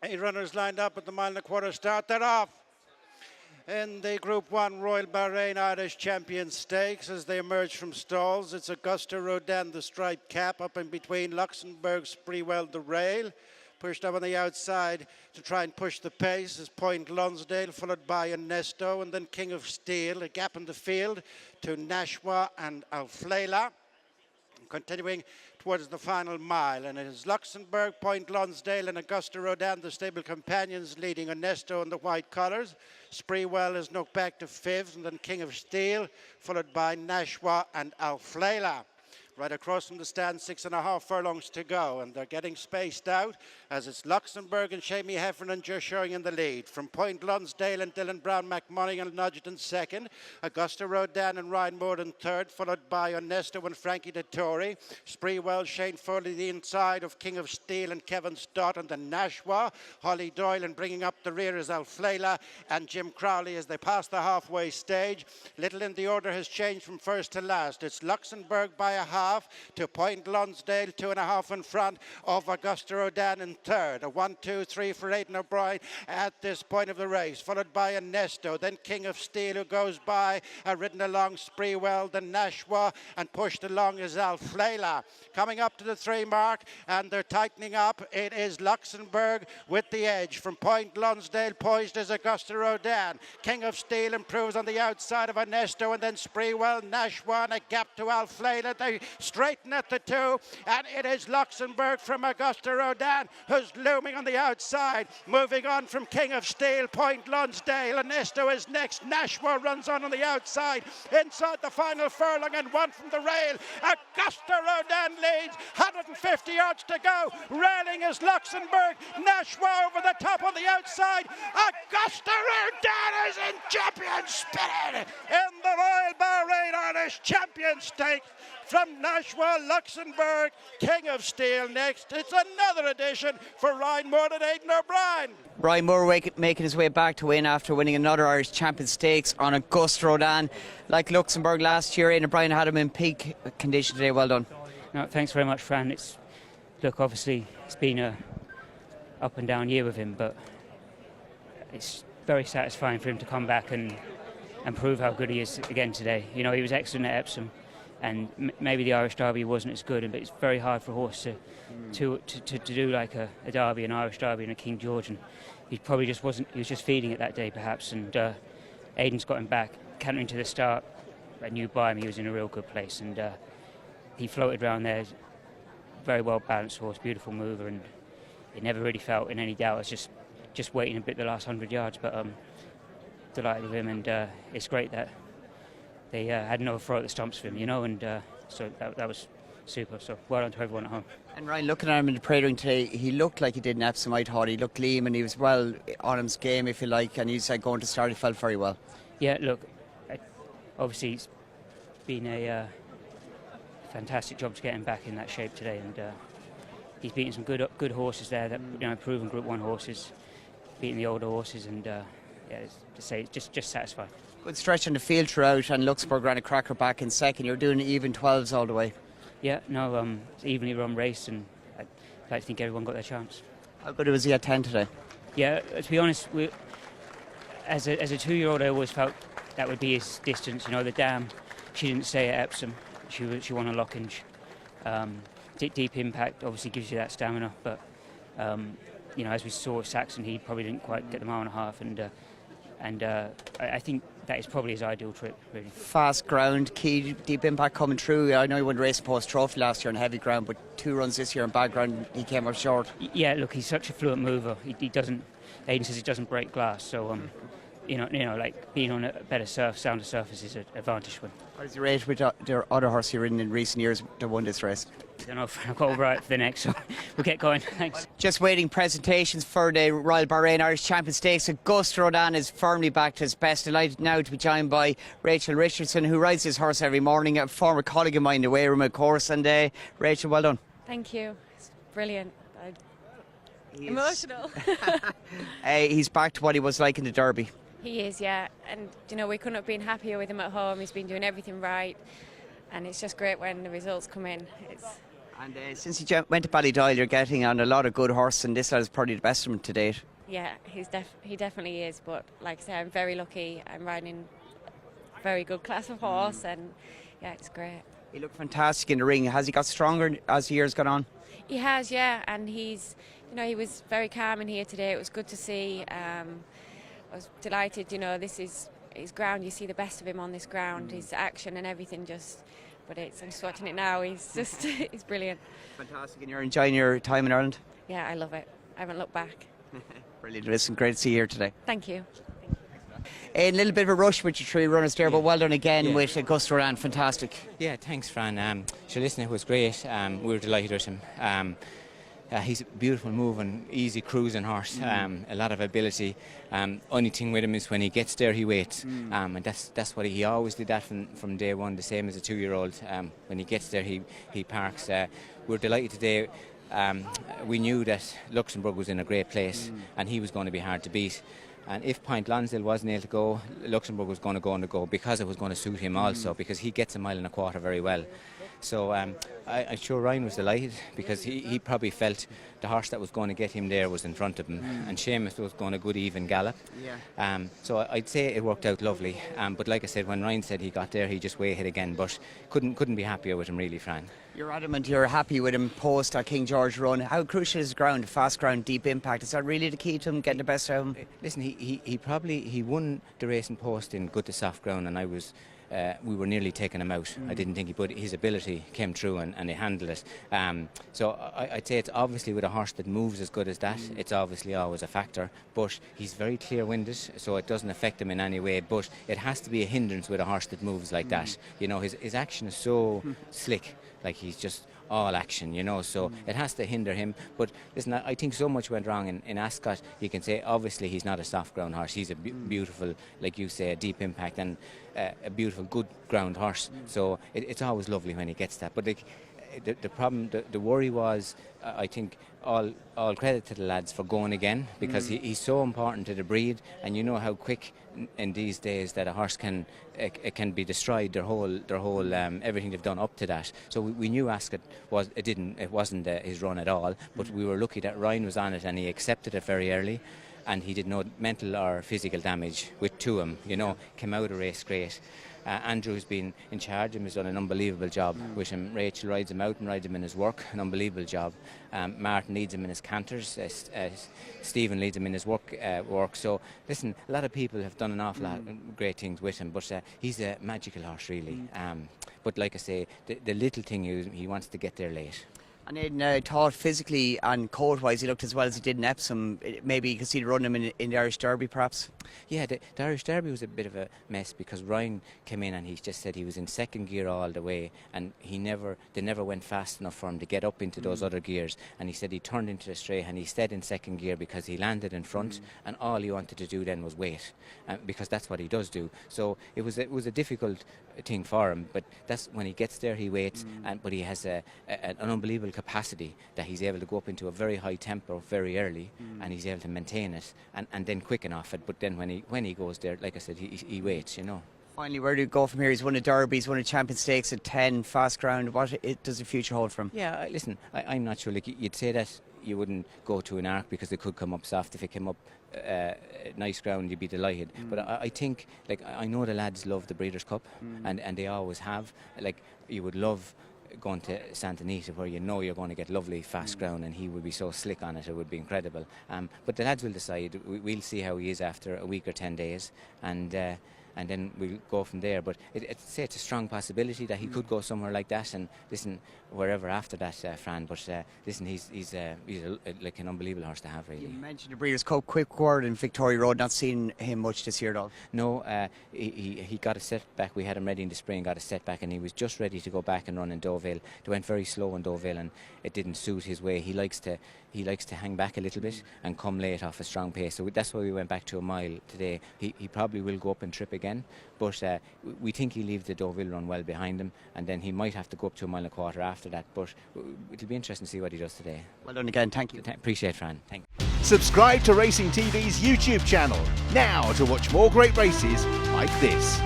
8 runners lined up at the mile and a quarter start. They're off. In the Group 1 Royal Bahrain Irish Champion Stakes, as they emerge from stalls, it's Auguste Rodin, the striped cap, up in between Luxembourg, Spreewell, the rail. Pushed up on the outside to try and push the pace is Point Lonsdale, followed by Ernesto, and then King of Steel. A gap in the field to Nashwa and Alflela. Continuing towards the final mile, and it is Luxembourg, Point Lonsdale and Auguste Rodin, the stable companions, leading Ernesto in the white colours. Spreewell is knocked back to fifth, and then King of Steel, followed by Nashwa and Alflela. Right across from the stand, 6.5 furlongs to go, and they're getting spaced out as it's Luxembourg and Shamie Heffernan just showing in the lead. From Point Lonsdale and Dylan Brown McMonaghan nudged in second. Auguste Rodin and Ryan Moore in third, followed by Ernesto and Frankie Dettori. Spreewell, Shane Foley the inside of King of Steel and Kevin Stott, and then Nashwa. Holly Doyle, and bringing up the rear is Alflela and Jim Crowley as they pass the halfway stage. Little in the order has changed from first to last. It's Luxembourg by a half to Point Lonsdale, 2.5 in front of Auguste Rodin in third. A 1-2-3 for Aidan O'Brien at this point of the race, followed by Ernesto, then King of Steel, who goes by, ridden along Spreewell, then Nashwa, and pushed along is Alflela. Coming up to the 3 mark, and they're tightening up. It is Luxembourg with the edge. From Point Lonsdale, poised is Auguste Rodin. King of Steel improves on the outside of Ernesto, and then Spreewell, Nashwa, and a gap to Alflela. They straighten at the 2, and it is Luxembourg from Auguste Rodin, who's looming on the outside. Moving on from King of Steel, Point Lonsdale. Ernesto is next. Nashwa runs on the outside. Inside the final furlong and one from the rail. Auguste Rodin leads. 150 yards to go. Railing is Luxembourg. Nashwa over the top on the outside. Auguste Rodin is in champion spirit in the Royal Bahrain Irish Champion Stakes. From Nashwa, Luxembourg, King of Steel next. It's another edition for Ryan Moore and Aidan O'Brien. Ryan Moore making his way back to win after winning another Irish Champion Stakes on Auguste Rodin. Like Luxembourg last year, Aidan O'Brien had him in peak condition today. Well done. No, thanks very much, Fran. Look, obviously it's been a up and down year with him, but it's very satisfying for him to come back and prove how good he is again today. You know, he was excellent at Epsom. And maybe the Irish Derby wasn't as good, but it's very hard for a horse to do like a Derby, an Irish Derby and a King George, and he probably just wasn't, he was just feeding it that day perhaps, and Aidan's got him back, cantering to the start. I knew by him he was in a real good place, and he floated around there, very well balanced horse, beautiful mover, and it never really felt in any doubt. It's just waiting a bit the last 100 yards, but delighted with him, and it's great that they had another throw at the stumps for him, you know, and so that was super. So well done to everyone at home. And Ryan, looking at him in the Prating today, he looked like he did in Epsom. I thought he looked lean and he was well on his game, if you like, and he said going to start he felt very well. Yeah, look, obviously it's been a fantastic job to get him back in that shape today, and he's beaten some good horses there, that, you know, proven Group 1 horses, beating the older horses, and yeah, to say it's just satisfying. Good stretch on the field throughout, and Luxembourg ran a cracker back in second. You're doing even 12s all the way. Yeah, no, it's an evenly run race, and I'd like to think everyone got their chance. How good was he at 10 today? Yeah, to be honest, as a 2-year-old, I always felt that would be his distance. You know, the dam, she didn't stay at Epsom. She won a Lockinge. Deep impact obviously gives you that stamina, but you know, as we saw with Saxon, he probably didn't quite get the mile and a half, and I think that is probably his ideal trip, really. Fast ground, key, deep impact coming through. I know he won Race Post Trophy last year on heavy ground, but 2 runs this year on bad ground, he came up short. Yeah, look, he's such a fluent mover. He doesn't. Aidan says he doesn't break glass, so you know, like being on a better sounder surface is an advantage for him. What is your rate with the other horse you've ridden in recent years that won this race? I don't know if I've got over right for the next, so we'll get going. Thanks. Just waiting presentations for the Royal Bahrain Irish Champion Stakes. Auguste Rodin is firmly back to his best. Delighted now to be joined by Rachel Richardson, who rides his horse every morning, a former colleague of mine in the weigh room, of course. And Rachel, well done. Thank you. It's brilliant. Emotional. He's back to what he was like in the Derby. He is, yeah. And, you know, we couldn't have been happier with him at home. He's been doing everything right. And it's just great when the results come in. And since you went to Ballydoyle, you're getting on a lot of good horse, and this lad is probably the best of them to date. Yeah, he definitely is. But like I say, I'm very lucky. I'm riding a very good class of horse, and yeah, it's great. He looked fantastic in the ring. Has he got stronger as the years gone on? He has, yeah, and he's, he was very calm in here today. It was good to see. I was delighted. This is his ground. You see the best of him on this ground. His action and everything But I'm just watching it now. He's brilliant. Fantastic. And you're enjoying your time in Ireland? Yeah, I love it. I haven't looked back. Brilliant. Listen, great to see you here today. Thank you. A little bit of a rush with your three runners there, but well done again with Auguste Rodin. Fantastic. Yeah, thanks, Fran. So listen, it was great. We were delighted with him. He's a beautiful moving, easy cruising horse. A lot of ability. Only thing with him is when he gets there, he waits. And that's what he always did that from day one, the same as a 2-year-old. When he gets there, he parks. We're delighted today. We knew that Luxembourg was in a great place, and he was going to be hard to beat. And if Point Lonsdale wasn't able to go, Luxembourg was going to go on the go because it was going to suit him also, because he gets 1.25 miles very well. So I'm sure Ryan was delighted, because he probably felt the horse that was going to get him there was in front of him, and Seamus was going a good even gallop. So I'd say it worked out lovely. But like I said, when Ryan said he got there, he just waited again, but couldn't be happier with him, really, Fran. You're adamant you're happy with him post King George run. How crucial is ground, fast ground, deep impact? Is that really the key to him getting the best out of him? Listen, he won the racing post in good to soft ground, and we were nearly taking him out. I didn't think but his ability came through and he handled it. So I'd say it's obviously with a horse that moves as good as that, it's obviously always a factor, but he's very clear-winded, so it doesn't affect him in any way, but it has to be a hindrance with a horse that moves like that. His action is so slick, like he's just all action, so it has to hinder him. But listen, I think so much went wrong in Ascot. You can say obviously he's not a soft ground horse, he's a beautiful, like you say, a deep impact and a beautiful good ground horse, so it's always lovely when he gets that. But the problem, the worry was, I think all credit to the lads for going again, because he's so important to the breed, and you know how quick in these days that a horse can be destroyed, their whole everything they've done up to that. So we knew Ascot wasn't his run at all, but we were lucky that Ryan was on it and he accepted it very early, and he did no mental or physical damage to him. Came out of the race great. Andrew's been in charge and has done an unbelievable job with him. Rachel rides him out and rides him in his work, an unbelievable job. Martin leads him in his canters, Stephen leads him in his work. So listen, a lot of people have done an awful lot of great things with him, but he's a magical horse, really. But like I say, the little thing is he wants to get there late. And then thought physically and court-wise he looked as well as he did in Epsom. Maybe you could see run him in the Irish Derby, perhaps? Yeah, the Irish Derby was a bit of a mess, because Ryan came in and he just said he was in second gear all the way, and they never went fast enough for him to get up into those other gears, and he said he turned into the straight and he stayed in second gear because he landed in front, and all he wanted to do then was wait, because that's what he does do. So it was a difficult thing for him, but that's when he gets there, he waits, but he has an unbelievable capacity that he's able to go up into a very high tempo very early, and he's able to maintain it and then quicken off it. But then when he goes there, like I said, he waits. Finally, where do you go from here? He's won a Derby, he's won a Champion Stakes at 10, fast ground. What does the future hold for him? Yeah, listen, I'm not sure. Like you'd say that you wouldn't go to an arc because it could come up soft. If it came up nice ground, you'd be delighted. But I think, like, I know the lads love the Breeders' Cup, and they always have. Like, you would love going to Santa Anita, where you're going to get lovely fast ground, and he would be so slick on it, it would be incredible. But the lads will decide. We'll see how he is after a week or 10 days, and then we'll go from there. But it's a strong possibility that he could go somewhere like that, and listen, wherever after that, Fran. But listen, he's like an unbelievable horse to have, really. You mentioned the Breeders' Cup. Quick word in Victoria Road. Not seen him much this year at all. No, he got a setback. We had him ready in the spring, got a setback, and he was just ready to go back and run in Deauville. They went very slow in Deauville, and it didn't suit his way. He likes to hang back a little bit and come late off a strong pace. So that's why we went back to a mile today. He probably will go up and trip again, but we think he'll leave the Deauville run well behind him, and then he might have to go up to 1.25 miles after that. But it'll be interesting to see what he does today. Well done again. Thank you. Appreciate it, Fran. Thank you. Subscribe to Racing TV's YouTube channel now to watch more great races like this.